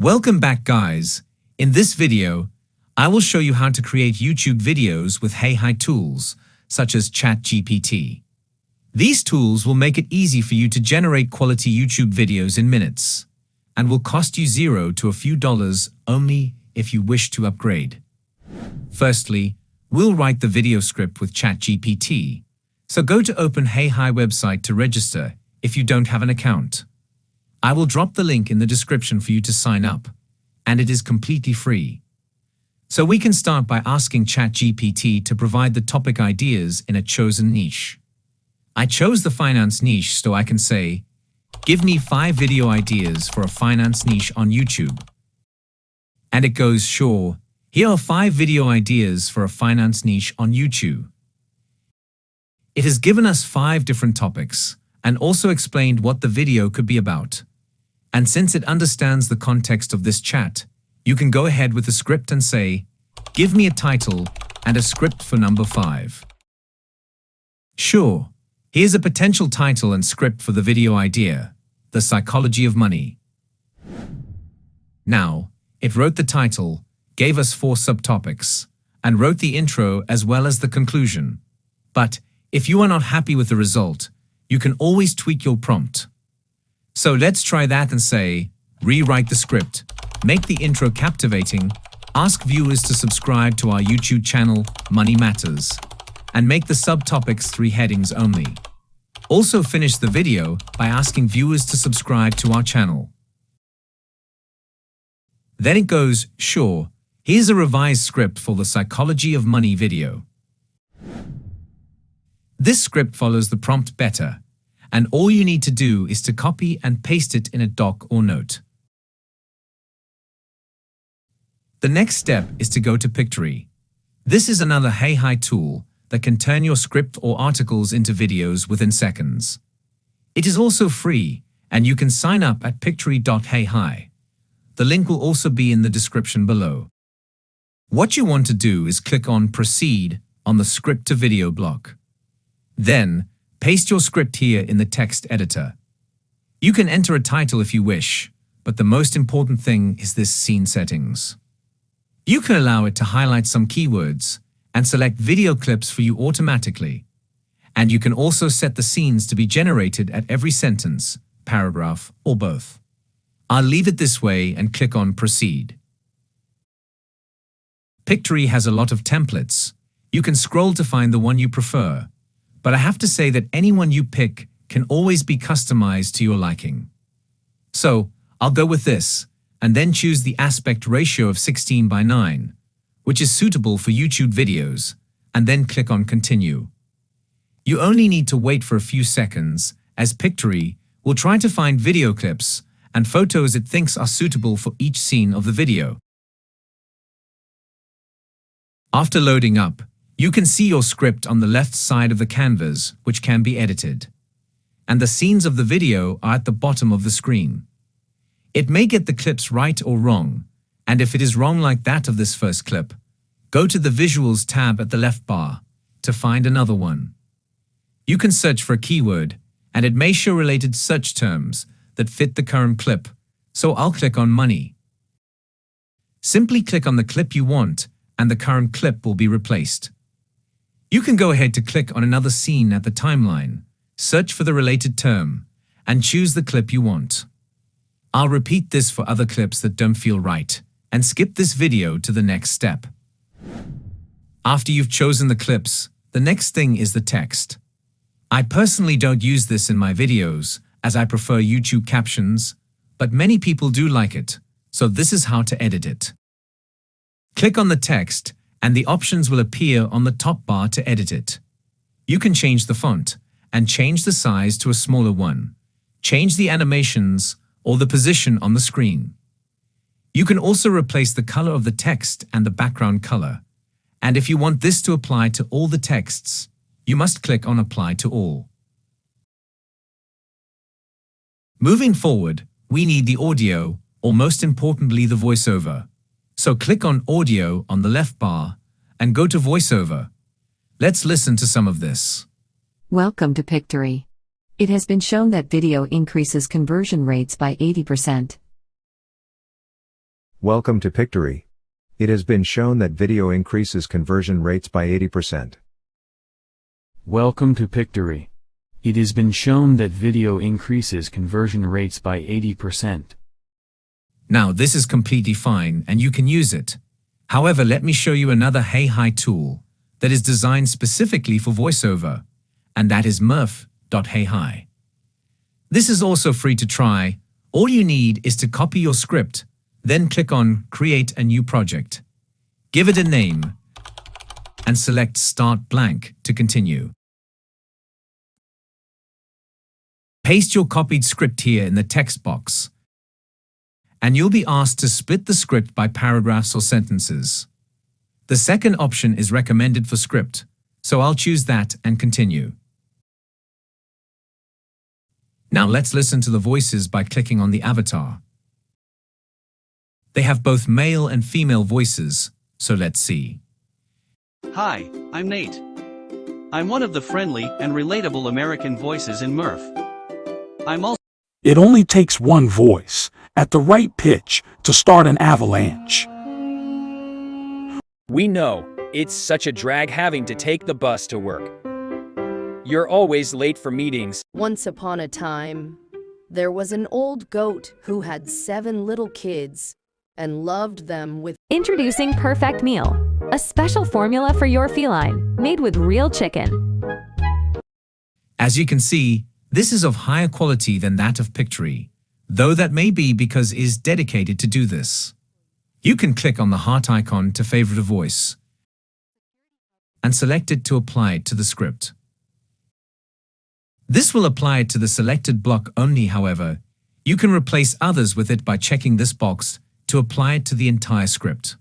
Welcome back, guys. In this video, I will show you how to create YouTube videos with AI tools such as ChatGPT. These tools will make it easy for you to generate quality YouTube videos in minutes and will cost you $0 to a few dollars only if you wish to upgrade. Firstly, we'll write the video script with ChatGPT. So go to OpenAI website to register if you don't have an account. I will drop the link in the description for you to sign up, and it is completely free. So we can start by asking ChatGPT to provide the topic ideas in a chosen niche. I chose the finance niche, so I can say, give me 5 video ideas for a finance niche on YouTube. And it goes, sure, here are 5 video ideas for a finance niche on YouTube. It has given us 5 different topics and also explained what the video could be about. And since it understands the context of this chat, you can go ahead with the script and say, give me a title and a script for number 5. Sure, here's a potential title and script for the video idea, The Psychology of Money. Now, it wrote the title, gave us 4 subtopics, and wrote the intro as well as the conclusion. But if you are not happy with the result, you can always tweak your prompt. So let's try that and say, rewrite the script, make the intro captivating, ask viewers to subscribe to our YouTube channel, Money Matters, and make the subtopics 3 headings only. Also finish the video by asking viewers to subscribe to our channel. Then it goes, sure, here's a revised script for the Psychology of Money video. This script follows the prompt better, and all you need to do is to copy and paste it in a doc or note. The next step is to go to Pictory. This is another AI tool that can turn your script or articles into videos within seconds. It is also free, and you can sign up at pictory.ai. The link will also be in the description below. What you want to do is click on Proceed on the script to video block. Then, paste your script here in the text editor. You can enter a title if you wish, but the most important thing is this scene settings. You can allow it to highlight some keywords and select video clips for you automatically. And you can also set the scenes to be generated at every sentence, paragraph, or both. I'll leave it this way and click on Proceed. Pictory has a lot of templates. You can scroll to find the one you prefer. But I have to say that anyone you pick can always be customized to your liking. So, I'll go with this, and then choose the aspect ratio of 16:9, which is suitable for YouTube videos, and then click on Continue. You only need to wait for a few seconds, as Pictory will try to find video clips and photos it thinks are suitable for each scene of the video. After loading up, you can see your script on the left side of the canvas, which can be edited. And the scenes of the video are at the bottom of the screen. It may get the clips right or wrong, and if it is wrong like that of this first clip, go to the Visuals tab at the left bar to find another one. You can search for a keyword, and it may show related search terms that fit the current clip, so I'll click on Money. Simply click on the clip you want, and the current clip will be replaced. You can go ahead to click on another scene at the timeline, search for the related term, and choose the clip you want. I'll repeat this for other clips that don't feel right, and skip this video to the next step. After you've chosen the clips, the next thing is the text. I personally don't use this in my videos, as I prefer YouTube captions, but many people do like it, so this is how to edit it. Click on the text, and the options will appear on the top bar to edit it. You can change the font, and change the size to a smaller one, change the animations, or the position on the screen. You can also replace the color of the text and the background color. And if you want this to apply to all the texts, you must click on Apply to All. Moving forward, we need the audio, or most importantly the voiceover. So click on Audio on the left bar and go to Voiceover. Let's listen to some of this. Welcome to Pictory. It has been shown that video increases conversion rates by 80%. Welcome to Pictory. It has been shown that video increases conversion rates by 80%. Welcome to Pictory. It has been shown that video increases conversion rates by 80%. Now this is completely fine and you can use it. However, let me show you another Hey Hi tool that is designed specifically for voiceover, and that is murph.heyhi. This is also free to try. All you need is to copy your script, then click on Create a new project. Give it a name and select Start Blank to continue. Paste your copied script here in the text box, and you'll be asked to split the script by paragraphs or sentences. The second option is recommended for script, so I'll choose that and continue. Now let's listen to the voices by clicking on the avatar. They have both male and female voices, so let's see. Hi, I'm Nate. I'm one of the friendly and relatable American voices in Murph. I'm also It only takes one voice, at the right pitch, to start an avalanche. We know, it's such a drag having to take the bus to work. You're always late for meetings. Once upon a time, there was an old goat who had 7 little kids and loved them with. Introducing Perfect Meal, a special formula for your feline, made with real chicken. As you can see, this is of higher quality than that of Pictory, though that may be because it is dedicated to do this. You can click on the heart icon to favorite a voice and select it to apply it to the script. This will apply it to the selected block only. However, you can replace others with it by checking this box to apply it to the entire script.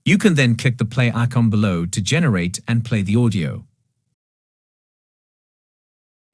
You can then click the play icon below to generate and play the audio.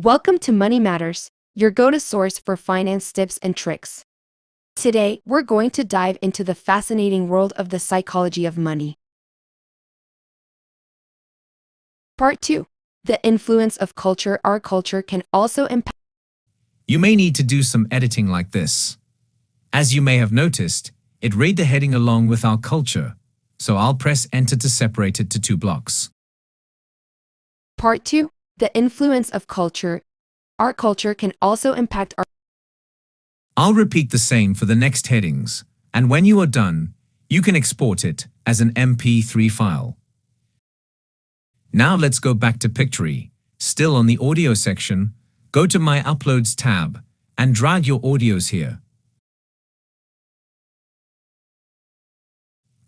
Welcome to Money Matters, your go-to source for finance tips and tricks. Today, we're going to dive into the fascinating world of the psychology of money. Part 2. The influence of culture. Our culture can also impact. You may need to do some editing like this. As you may have noticed, it read the heading along with our culture, so I'll press Enter to separate it to 2 blocks. Part 2. The influence of culture. Our culture can also impact our. I'll repeat the same for the next headings, and when you are done, you can export it as an MP3 file. Now let's go back to Pictory. Still on the audio section, go to My Uploads tab and drag your audios here.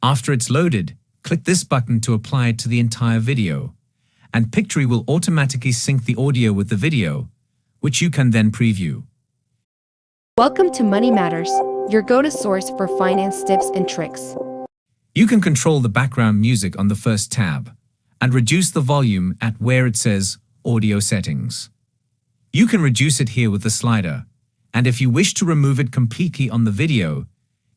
After it's loaded, click this button to apply it to the entire video, and Pictory will automatically sync the audio with the video, which you can then preview. Welcome to Money Matters, your go-to source for finance tips and tricks. You can control the background music on the first tab and reduce the volume at where it says Audio Settings. You can reduce it here with the slider, and if you wish to remove it completely on the video,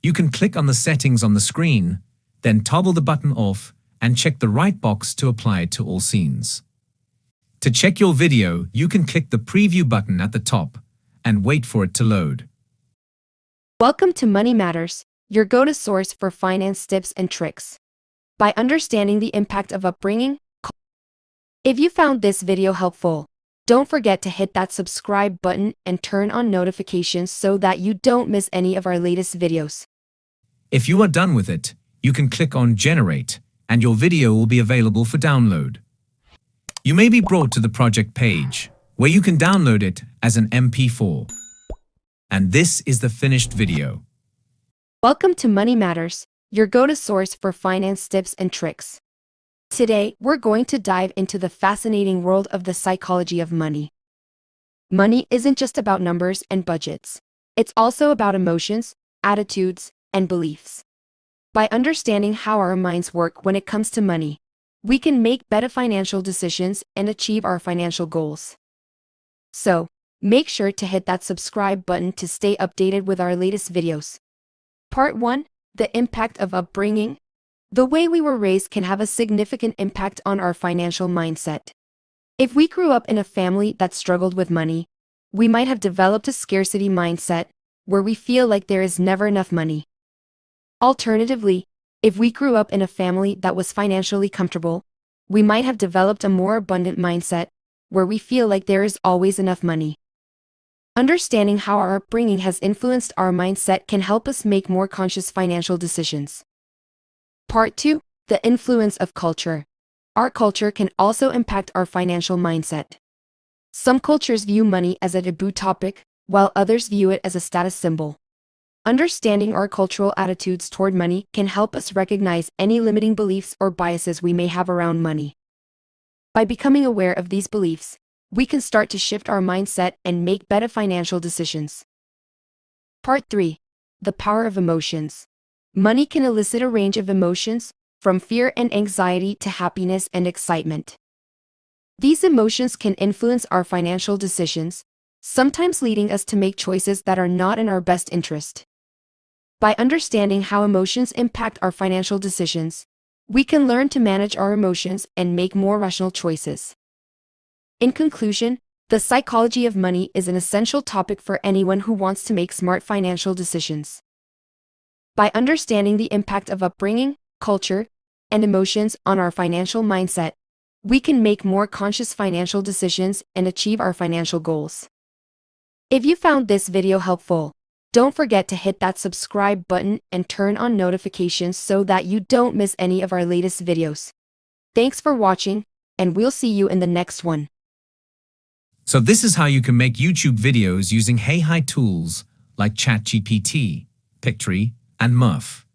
you can click on the settings on the screen, then toggle the button off and check the right box to apply it to all scenes. To check your video, you can click the preview button at the top and wait for it to load. Welcome to Money Matters, your go-to source for finance tips and tricks. By understanding the impact of upbringing. If you found this video helpful, don't forget to hit that subscribe button and turn on notifications so that you don't miss any of our latest videos. If you are done with it, you can click on Generate, and your video will be available for download. You may be brought to the project page, where you can download it as an MP4. And this is the finished video. Welcome to Money Matters, your go-to source for finance tips and tricks. Today, we're going to dive into the fascinating world of the psychology of money. Money isn't just about numbers and budgets. It's also about emotions, attitudes, and beliefs. By understanding how our minds work when it comes to money, we can make better financial decisions and achieve our financial goals. So, make sure to hit that subscribe button to stay updated with our latest videos. Part 1. The impact of upbringing. The way we were raised can have a significant impact on our financial mindset. If we grew up in a family that struggled with money, we might have developed a scarcity mindset, where we feel like there is never enough money. Alternatively, if we grew up in a family that was financially comfortable, we might have developed a more abundant mindset, where we feel like there is always enough money. Understanding how our upbringing has influenced our mindset can help us make more conscious financial decisions. Part 2. The influence of culture. Our culture can also impact our financial mindset. Some cultures view money as a taboo topic, while others view it as a status symbol. Understanding our cultural attitudes toward money can help us recognize any limiting beliefs or biases we may have around money. By becoming aware of these beliefs, we can start to shift our mindset and make better financial decisions. Part 3. The power of emotions. Money can elicit a range of emotions, from fear and anxiety to happiness and excitement. These emotions can influence our financial decisions, sometimes leading us to make choices that are not in our best interest. By understanding how emotions impact our financial decisions, we can learn to manage our emotions and make more rational choices. In conclusion, the psychology of money is an essential topic for anyone who wants to make smart financial decisions. By understanding the impact of upbringing, culture, and emotions on our financial mindset, we can make more conscious financial decisions and achieve our financial goals. If you found this video helpful, don't forget to hit that subscribe button and turn on notifications so that you don't miss any of our latest videos. Thanks for watching, and we'll see you in the next one. So this is how you can make YouTube videos using AI tools like ChatGPT, Pictory, and Murf.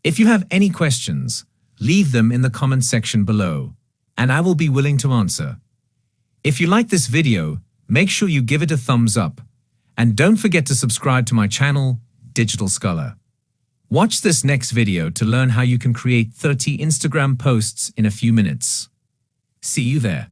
If you have any questions, leave them in the comment section below, and I will be willing to answer. If you like this video, make sure you give it a thumbs up, and don't forget to subscribe to my channel, Digital Scholar. Watch this next video to learn how you can create 30 Instagram posts in a few minutes. See you there.